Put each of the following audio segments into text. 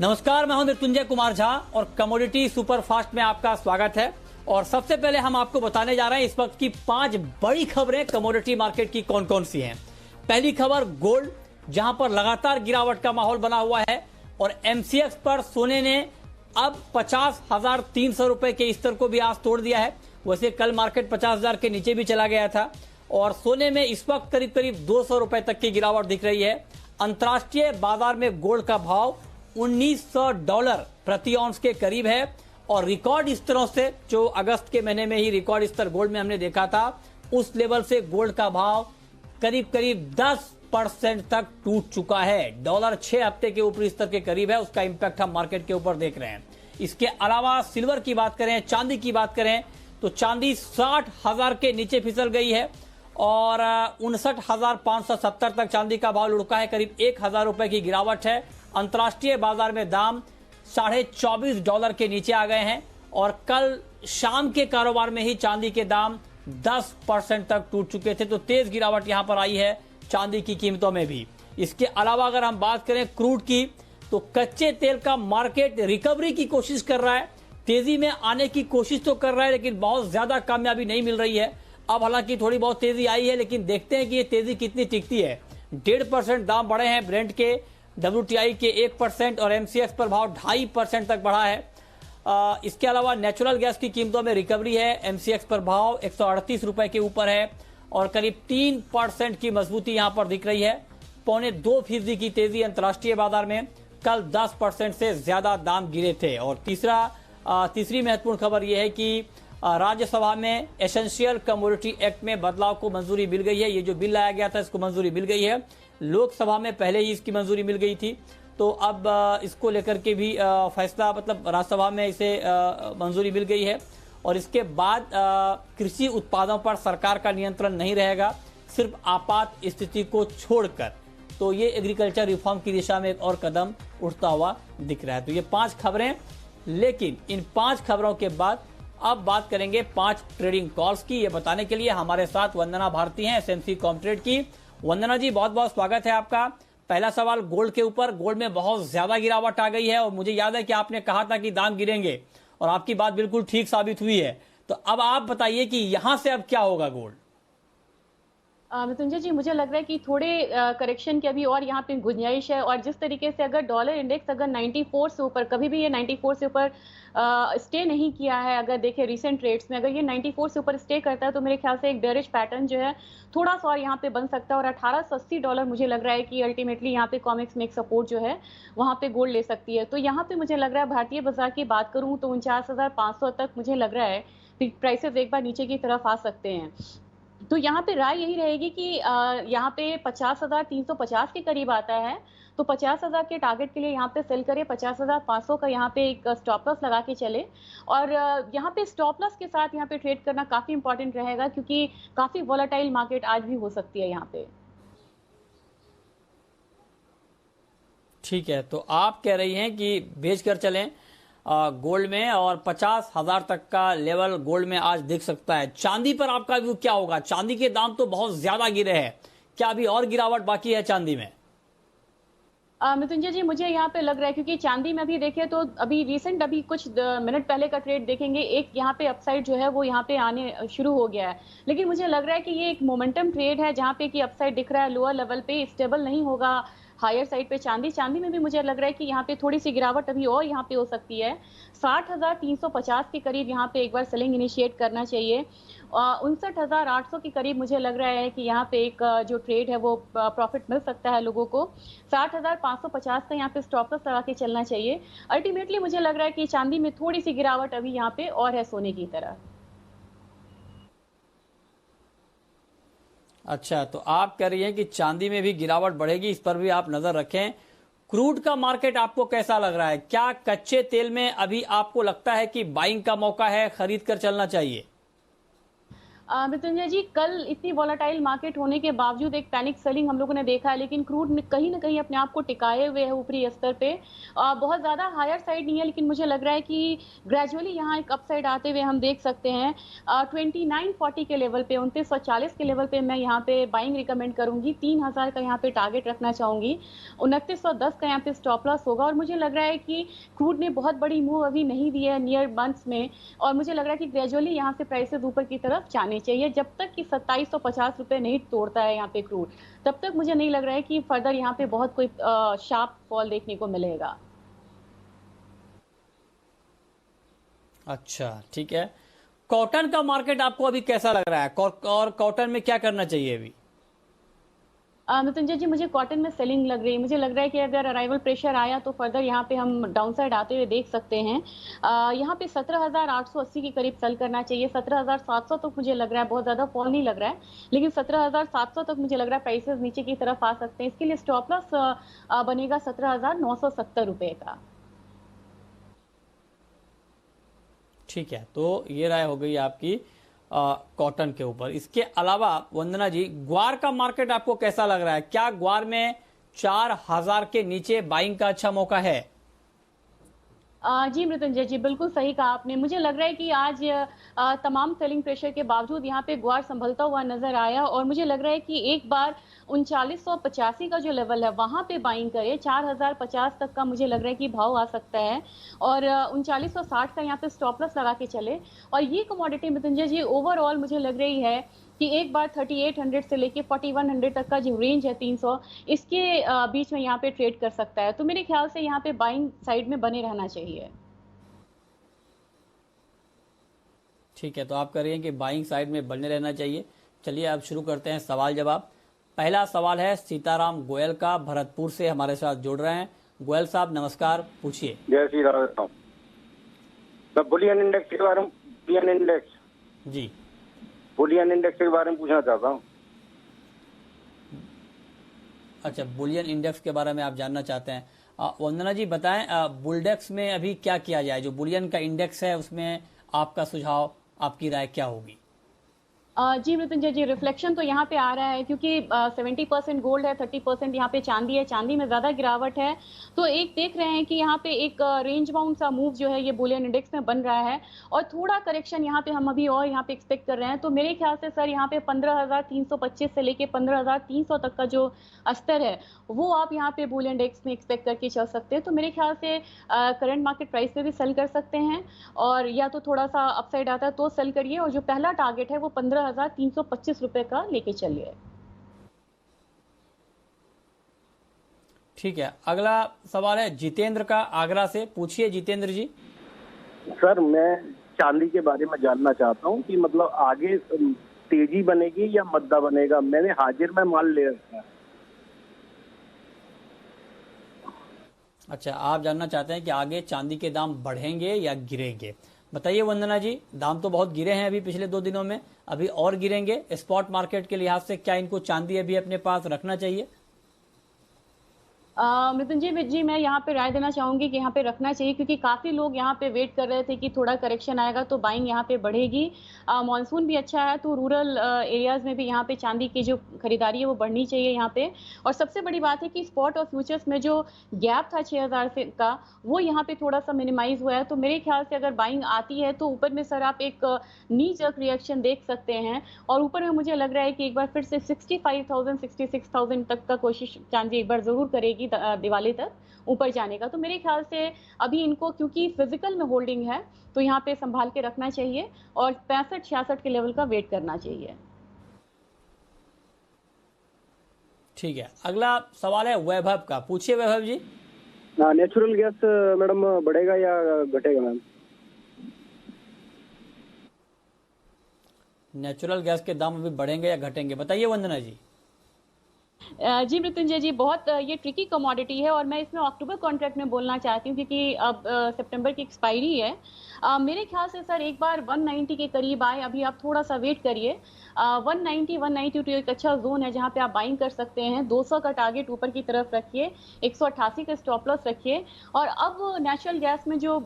नमस्कार, मैं हूं मृत्युंजय कुमार झा और कमोडिटी सुपरफास्ट में आपका स्वागत है। और सबसे पहले हम आपको बताने जा रहे हैं इस वक्त की 5 बड़ी खबरें कमोडिटी मार्केट की कौन कौन सी हैं। पहली खबर गोल्ड, जहां पर लगातार गिरावट का माहौल बना हुआ है और एमसीएक्स पर सोने ने अब 50,300 रुपए के स्तर को भी आज तोड़ दिया है। वैसे कल मार्केट 50,000 के नीचे भी चला गया था और सोने में इस वक्त करीब करीब 200 रुपए तक की गिरावट दिख रही है। अंतर्राष्ट्रीय बाजार में गोल्ड का भाव $1900 प्रति ऑunce के करीब है और रिकॉर्ड स्तरों से, जो अगस्त के महीने में ही रिकॉर्ड स्तर गोल्ड में हमने देखा था, उस लेवल से गोल्ड का भाव करीब करीब 10% तक टूट चुका है। डॉलर 6 हफ्ते के ऊपरी स्तर के करीब है, उसका इंपैक्ट हम मार्केट के ऊपर देख रहे हैं। इसके अलावा सिल्वर की बात करें, चांदी की बात करें तो चांदी 60,000 के नीचे फिसल गई है और 59,570 तक चांदी का भाव लुढ़का है। करीब 1,000 रुपए की गिरावट है। अंतर्राष्ट्रीय बाजार में दाम $24.5 के नीचे आ गए हैं और कल शाम के कारोबार में ही चांदी के दाम 10% तक टूट चुके थे। तो तेज गिरावट यहां पर आई है चांदी की कीमतों में भी। इसके अलावा अगर हम बात करें क्रूड की, तो कच्चे तेल का मार्केट रिकवरी की कोशिश कर रहा है, तेजी में आने की कोशिश तो कर रहा है, लेकिन बहुत ज्यादा कामयाबी नहीं मिल रही है। अब हालांकि थोड़ी बहुत तेजी आई है, लेकिन देखते हैं कि ये तेजी कितनी टिकती है। 1.5% दाम बढ़े हैं ब्रेंट के, WTI के 1% और MCX पर भाव 2.5% तक बढ़ा है। इसके अलावा नेचुरल गैस की कीमतों में रिकवरी है। MCX पर भाव 138 रुपए के ऊपर है और करीब 3% की मजबूती यहां पर दिख रही है। 0.25% की तेजी अंतर्राष्ट्रीय बाजार में, कल 10% से ज्यादा दाम गिरे थे। और तीसरी महत्वपूर्ण खबर यह है कि राज्यसभा में एसेंशियल कमोडिटी एक्ट में बदलाव को मंजूरी मिल गई है। ये जो बिल लाया गया था इसको मंजूरी मिल गई है। लोकसभा में पहले ही इसकी मंजूरी मिल गई थी, तो अब इसको लेकर के भी फैसला, मतलब राज्यसभा में इसे मंजूरी मिल गई है। और इसके बाद कृषि उत्पादों पर सरकार का नियंत्रण नहीं रहेगा, सिर्फ आपात स्थिति को छोड़कर। तो ये एग्रीकल्चर रिफॉर्म की दिशा में एक और कदम उठता हुआ दिख रहा है। तो ये 5 खबरें, लेकिन इन 5 खबरों के बाद अब बात करेंगे 5 ट्रेडिंग कॉल्स की। ये बताने के लिए हमारे साथ वंदना भारती हैं, SMC कॉमट्रेड की। वंदना जी, बहुत बहुत स्वागत है आपका। पहला सवाल गोल्ड के ऊपर। गोल्ड में बहुत ज्यादा गिरावट आ गई है और मुझे याद है कि आपने कहा था कि दाम गिरेंगे और आपकी बात बिल्कुल ठीक साबित हुई है। तो अब आप बताइए कि यहां से अब क्या होगा गोल्ड? मृत्युंजय जी, मुझे लग रहा है कि थोड़े करेक्शन की अभी और यहाँ पे गुंजाइश है। और जिस तरीके से अगर डॉलर इंडेक्स अगर 94 से ऊपर, कभी भी ये 94 से ऊपर स्टे नहीं किया है, अगर देखें रिसेंट रेट्स में, अगर ये 94 से ऊपर स्टे करता है तो मेरे ख्याल से एक बेयरिश पैटर्न जो है थोड़ा सा और यहाँ पे बन सकता है। और $1880 मुझे लग रहा है कि अल्टीमेटली यहाँ पे कॉमिक्स में एक सपोर्ट जो है वहाँ पे गोल्ड ले सकती है। तो यहाँ पे मुझे लग रहा है, भारतीय बाजार की बात करूँ तो 49,500 तक मुझे लग रहा है प्राइसेस एक बार नीचे की तरफ आ सकते हैं। तो यहाँ पे राय यही रहेगी कि यहाँ पे 50,350 के करीब आता है, तो 50,000 के टारगेट के लिए यहाँ पे सेल करें। 50,500 का यहाँ पे एक स्टॉप लॉस लगा के चले और यहाँ पे स्टॉप लॉस के साथ यहाँ पे ट्रेड करना काफी इंपॉर्टेंट रहेगा, क्योंकि काफी वॉलेटाइल मार्केट आज भी हो सकती है यहाँ पे। ठीक है, तो आप कह रही हैं कि बेचकर चलें गोल्ड में और 50,000 तक का लेवल गोल्ड में आज दिख सकता है। चांदी पर आपका व्यू क्या होगा? चांदी के दाम तो बहुत ज्यादा गिरे हैं, क्या अभी और गिरावट बाकी है चांदी में? मृत्युंजय जी, मुझे यहाँ पे लग रहा है, क्योंकि चांदी में भी देखें तो अभी कुछ मिनट पहले का ट्रेड देखेंगे, एक यहाँ पे अपसाइड जो है वो यहाँ पे आने शुरू हो गया है। लेकिन मुझे लग रहा है कि ये एक मोमेंटम ट्रेड है, जहाँ पे कि अपसाइड दिख रहा है, लोअर लेवल पे स्टेबल नहीं होगा हायर साइड पे। चांदी में भी मुझे लग रहा है कि यहाँ पे थोड़ी सी गिरावट अभी और यहाँ पे हो सकती है। 60,350 के करीब यहाँ पे एक बार सेलिंग इनिशिएट करना चाहिए। 59,800 के करीब मुझे लग रहा है कि यहाँ पे एक जो ट्रेड है वो प्रॉफिट मिल सकता है लोगों को। 60,550 का यहाँ पे स्टॉप लॉस लगा के चलना चाहिए। अल्टीमेटली मुझे लग रहा है कि चांदी में थोड़ी सी गिरावट अभी यहाँ पे और है सोने की तरह। अच्छा, तो आप कह रही हैं कि चांदी में भी गिरावट बढ़ेगी, इस पर भी आप नजर रखें। क्रूड का मार्केट आपको कैसा लग रहा है? क्या कच्चे तेल में अभी आपको लगता है कि बाइंग का मौका है, खरीद कर चलना चाहिए? मृत्युंजय जी, कल इतनी वॉलेटाइल मार्केट होने के बावजूद एक पैनिक सेलिंग हम लोगों ने देखा है, लेकिन क्रूड कहीं ना कहीं अपने आप को टिकाए हुए है ऊपरी स्तर पे। बहुत ज्यादा हायर साइड नहीं है, लेकिन मुझे लग रहा है कि ग्रेजुअली यहाँ एक अपसाइड आते हुए हम देख सकते हैं। 2940 के लेवल पे, 2940 के लेवल पे मैं यहाँ पे बाइंग रिकमेंड करूंगी। 3000 का यहाँ पे टारगेट रखना चाहूंगी। 2910 का यहाँ पे स्टॉप लॉस होगा। और मुझे लग रहा है कि क्रूड ने बहुत बड़ी मूव अभी नहीं दी है नियर मंथ्स में, और मुझे लग रहा है कि ग्रेजुअली यहाँ से प्राइसेस ऊपर की तरफ जाने चाहिए। जब तक कि 2750 रुपए नहीं तोड़ता है यहाँ पे क्रूड, तब तक मुझे नहीं लग रहा है कि फर्दर यहाँ पे बहुत कोई शार्प फॉल देखने को मिलेगा। अच्छा, ठीक है। कॉटन का मार्केट आपको अभी कैसा लग रहा है, और कॉटन में क्या करना चाहिए अभी? मृत्युंजय जी, मुझे कॉटन में सेलिंग लग रही है। मुझे लग रहा है कि अगर अराइवल प्रेशर आया तो फर्दर यहाँ पे हम डाउन साइड आते हुए देख सकते हैं। यहाँ पे 17,880 के करीब सेल करना चाहिए। 17,700 तक मुझे लग रहा है, बहुत ज्यादा फॉल नहीं लग रहा है, लेकिन 17,700 तक मुझे लग रहा है प्राइसेस नीचे की तरफ आ सकते हैं। इसके लिए स्टॉप लॉस बनेगा 17,970 रुपए का। ठीक है, तो ये राय हो गई आपकी कॉटन के ऊपर। इसके अलावा वंदना जी, ग्वार का मार्केट आपको कैसा लग रहा है? क्या ग्वार में 4000 के नीचे बाइंग का अच्छा मौका है? जी मृत्युंजय जी, बिल्कुल सही कहा आपने। मुझे लग रहा है कि आज तमाम सेलिंग प्रेशर के बावजूद यहाँ पे ग्वार संभलता हुआ नजर आया, और मुझे लग रहा है कि एक बार 3985 का जो लेवल है वहां पे बाइंग करे। 4050 तक का मुझे लग रहा है कि भाव आ सकता है, और 3960 का यहाँ पे स्टॉप लॉस लगा के चले। और ये कमोडिटी मृत्युंजय जी ओवरऑल मुझे लग रही है कि एक बार 3800 से लेके 4100 तक का जो रेंज है 300, इसके बीच में यहाँ पे ट्रेड कर सकता है। तो मेरे ख्याल से यहाँ पे बाइंग साइड में बने रहना चाहिए। ठीक है, तो आप कह रही हैं कि बाइंग साइड में बने रहना चाहिए। चलिए अब शुरू करते हैं सवाल जवाब। पहला सवाल है सीताराम गोयल का, भरतपुर से हमारे साथ जुड़ रहे हैं। गोयल साहब नमस्कार, पूछिए। जय श्री राम। बुलियन इंडेक्स के बारे में, बुलियन इंडेक्स जी, बुलियन इंडेक्स के बारे में पूछना चाहता हूँ। अच्छा, बुलियन इंडेक्स के बारे में आप जानना चाहते हैं। वंदना जी बताएं, बुलडेक्स में अभी क्या किया जाए? जो बुलियन का इंडेक्स है उसमें आपका सुझाव, आपकी राय क्या होगी? जी मृत्युंजय जी, रिफ्लेक्शन तो यहाँ पे आ रहा है, क्योंकि 70% गोल्ड है, 30% यहाँ पे चांदी है। चांदी में ज्यादा गिरावट है, तो एक देख रहे हैं कि यहाँ पे एक रेंज बाउंड सा मूव जो है ये बुलियन इंडेक्स में बन रहा है, और थोड़ा करेक्शन यहाँ पे हम अभी और यहाँ पे एक्सपेक्ट कर रहे हैं। तो मेरे ख्याल से सर यहाँ पे 15,325 से लेके 15,300 तक का जो स्तर है वो आप यहाँ पे बुलियन इंडेक्स में एक्सपेक्ट करके चल सकते हैं। तो मेरे ख्याल से करंट मार्केट प्राइस पे भी सेल कर सकते हैं, और या तो थोड़ा सा अपसाइड आता है तो सेल करिए, और जो पहला टारगेट है वो 15,325 रुपए का लेके चलिए। ठीक है, अगला सवाल है जितेंद्र का, आगरा से। पूछिए जितेंद्र जी। सर मैं चांदी के बारे में जानना चाहता हूँ कि मतलब आगे तेजी बनेगी या मद्दा बनेगा। मैंने हाजिर में माल ले रखा है। अच्छा, आप जानना चाहते हैं कि आगे चांदी के दाम बढ़ेंगे या गिरेंगे। बताइए वंदना जी, दाम तो बहुत गिरे हैं अभी पिछले 2 दिनों में, अभी और गिरेंगे। स्पॉट मार्केट के लिहाज से क्या इनको चांदी अभी अपने पास रखना चाहिए? मृत्युंजय जी, मैं यहाँ पे राय देना चाहूंगी कि यहाँ पे रखना चाहिए, क्योंकि काफी लोग यहाँ पे वेट कर रहे थे कि थोड़ा करेक्शन आएगा तो बाइंग यहाँ पे बढ़ेगी। मॉनसून भी अच्छा है, तो रूरल एरियाज में भी यहाँ पे चांदी की जो खरीदारी है वो बढ़नी चाहिए यहाँ पे। और सबसे बड़ी बात है कि स्पॉट और फ्यूचर्स में जो गैप था 6,000 से का, वो यहाँ पे थोड़ा सा मिनिमाइज हुआ है। तो मेरे ख्याल से अगर बाइंग आती है तो ऊपर में सर आप एक नी जर्क रिएक्शन देख सकते हैं, और ऊपर में मुझे लग रहा है कि एक बार फिर से 65,000 66,000 तक का कोशिश चांदी एक बार जरूर करेगी दिवाली तक ऊपर जाने का। तो मेरे ख्याल से अभी इनको, क्योंकि फिजिकल में होल्डिंग है, तो यहाँ पे संभाल के रखना चाहिए, और 65-66 के लेवल का वेट करना चाहिए। ठीक है, अगला सवाल है वैभव का। पूछिए वैभव जी। नेचुरल गैस मैडम बढ़ेगा या घटेगा मैम? नेचुरल गैस के दाम अभी बढ़ेंगे या घटेंगे? बताइए वंदना जी। जी मृत्युंजय जी, बहुत ये ट्रिकी कमोडिटी है और मैं इसमें अक्टूबर कॉन्ट्रैक्ट में बोलना चाहती हूँ क्योंकि अब सितंबर की एक्सपायरी है। मेरे ख्याल से सर एक बार 190 के करीब आए, अभी आप थोड़ा सा वेट करिए। 190 192 एक अच्छा जोन है जहां पे आप बाइंग कर सकते हैं। 200 का टारगेट ऊपर की तरफ रखिए, 188 का स्टॉप लॉस रखिए। और अब नेचुरल गैस में जो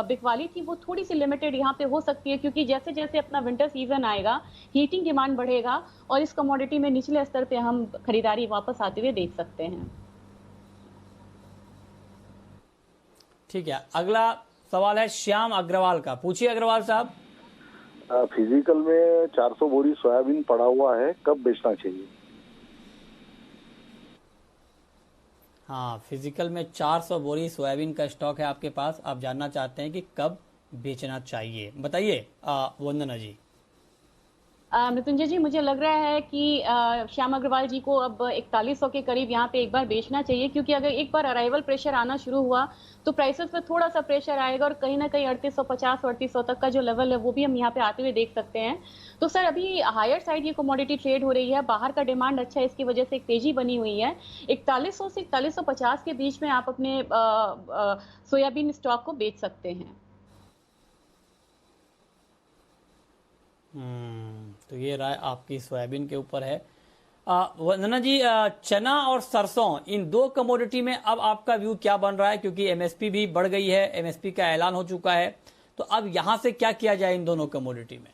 बिकवाली थी वो थोड़ी सी लिमिटेड यहाँ पे हो सकती है क्योंकि जैसे जैसे अपना विंटर सीजन आएगा हीटिंग डिमांड बढ़ेगा और इस कमोडिटी में निचले स्तर पे हम खरीदारी वापस आते हुए देख सकते हैं। ठीक है, अगला सवाल है श्याम अग्रवाल का। पूछिए अग्रवाल साहब। फिजिकल में 400 बोरी सोयाबीन पड़ा हुआ है, कब बेचना चाहिए? हाँ, फिजिकल में 400 बोरी सोयाबीन का स्टॉक है आपके पास, आप जानना चाहते हैं कि कब बेचना चाहिए। बताइए वंदना जी। मृत्युंजय जी, मुझे लग रहा है कि श्याम अग्रवाल जी को अब 4100 के करीब यहाँ पे एक बार बेचना चाहिए क्योंकि अगर एक बार अराइवल प्रेशर आना शुरू हुआ तो प्राइसेस पे थोड़ा सा प्रेशर आएगा और कहीं ना कहीं 3850 3800 तक का जो लेवल है वो भी हम यहाँ पे आते हुए देख सकते हैं। तो सर अभी हायर साइड ये कमोडिटी ट्रेड हो रही है, बाहर का डिमांड अच्छा है, इसकी वजह से एक तेजी बनी हुई है। 4100 से 4150 के बीच में आप अपने सोयाबीन स्टॉक को बेच सकते हैं। तो ये राय आपकी सोयाबीन के ऊपर है। वंदना जी, चना और सरसों, इन दो कमोडिटी में अब आपका व्यू क्या बन रहा है? क्योंकि एमएसपी भी बढ़ गई है, एमएसपी का ऐलान हो चुका है, तो अब यहां से क्या किया जाए इन दोनों कमोडिटी में?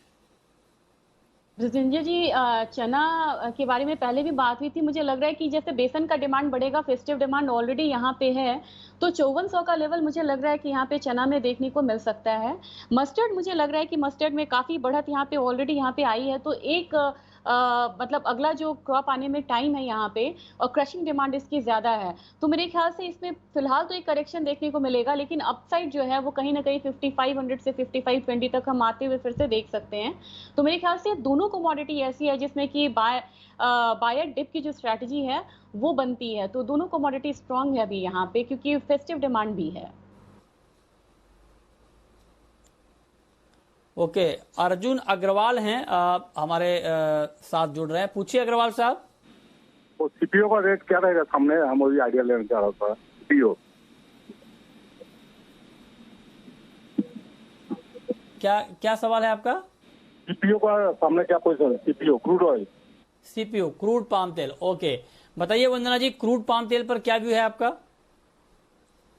संजय जी, चना के बारे में पहले भी बात हुई थी। मुझे लग रहा है कि जैसे बेसन का डिमांड बढ़ेगा, फेस्टिव डिमांड ऑलरेडी यहाँ पे है, तो 5400 का लेवल मुझे लग रहा है कि यहाँ पे चना में देखने को मिल सकता है। मस्टर्ड, मुझे लग रहा है कि मस्टर्ड में काफी बढ़त यहाँ पे ऑलरेडी यहाँ पे आई है, तो एक मतलब अगला जो क्रॉप आने में टाइम है यहाँ पे और क्रशिंग डिमांड इसकी ज्यादा है, तो मेरे ख्याल से इसमें फिलहाल तो एक करेक्शन देखने को मिलेगा, लेकिन अपसाइड जो है वो कहीं ना कहीं 5500 से 5520 तक हम आते हुए फिर से देख सकते हैं। तो मेरे ख्याल से दोनों कमोडिटी ऐसी है जिसमें कि बायर डिप की जो स्ट्रैटेजी है वो बनती है, तो दोनों कमोडिटी स्ट्रांग है अभी यहाँ पे क्योंकि फेस्टिव डिमांड भी है। ओके, अर्जुन अग्रवाल हैं हमारे साथ जुड़ रहे हैं। पूछिए अग्रवाल साहब। वो सीपीओ का रेट क्या रहेगा सामने? हम वही आइडिया लेना चाह रहा था। सीपीओ क्या सवाल है आपका? सीपीओ का सामने क्या पोजीशन है? CPO crude oil, CPO crude palm तेल। ओके, बताइए वंदना जी, क्रूड पाम तेल पर क्या व्यू है आपका?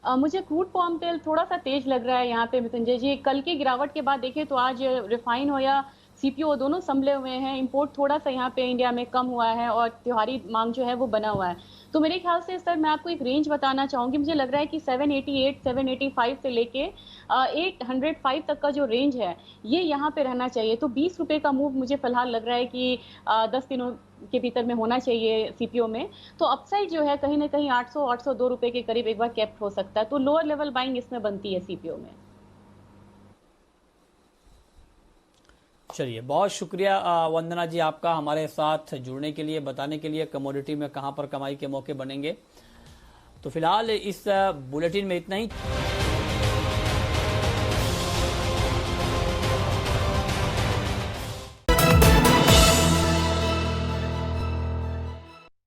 मुझे क्रूड पाम तेल थोड़ा सा तेज लग रहा है यहाँ पे मृत्युंजय जी। कल की गिरावट के बाद देखिए तो आज रिफाइन हो या सीपीओ दोनों संभले हुए हैं। इंपोर्ट थोड़ा सा यहाँ पे इंडिया में कम हुआ है और त्योहारी मांग जो है वो बना हुआ है, तो मेरे ख्याल से सर मैं आपको एक रेंज बताना चाहूंगी। मुझे लग रहा है कि 788 785 से लेके 805 तक का जो रेंज है ये यहाँ पे रहना चाहिए। तो 20 रुपए का मूव मुझे फिलहाल लग रहा है कि 10 दिनों के भीतर में होना चाहिए सीपीओ में। तो अपसाइड जो है कहीं ना कहीं 800 802 रुपए के करीब एक बार कैप्ट हो सकता है, तो लोअर लेवल बाइंग इसमें बनती है सीपीओ में। चलिए, बहुत शुक्रिया वंदना जी आपका हमारे साथ जुड़ने के लिए, बताने के लिए कमोडिटी में कहां पर कमाई के मौके बनेंगे। तो फिलहाल इस बुलेटिन में इतना ही।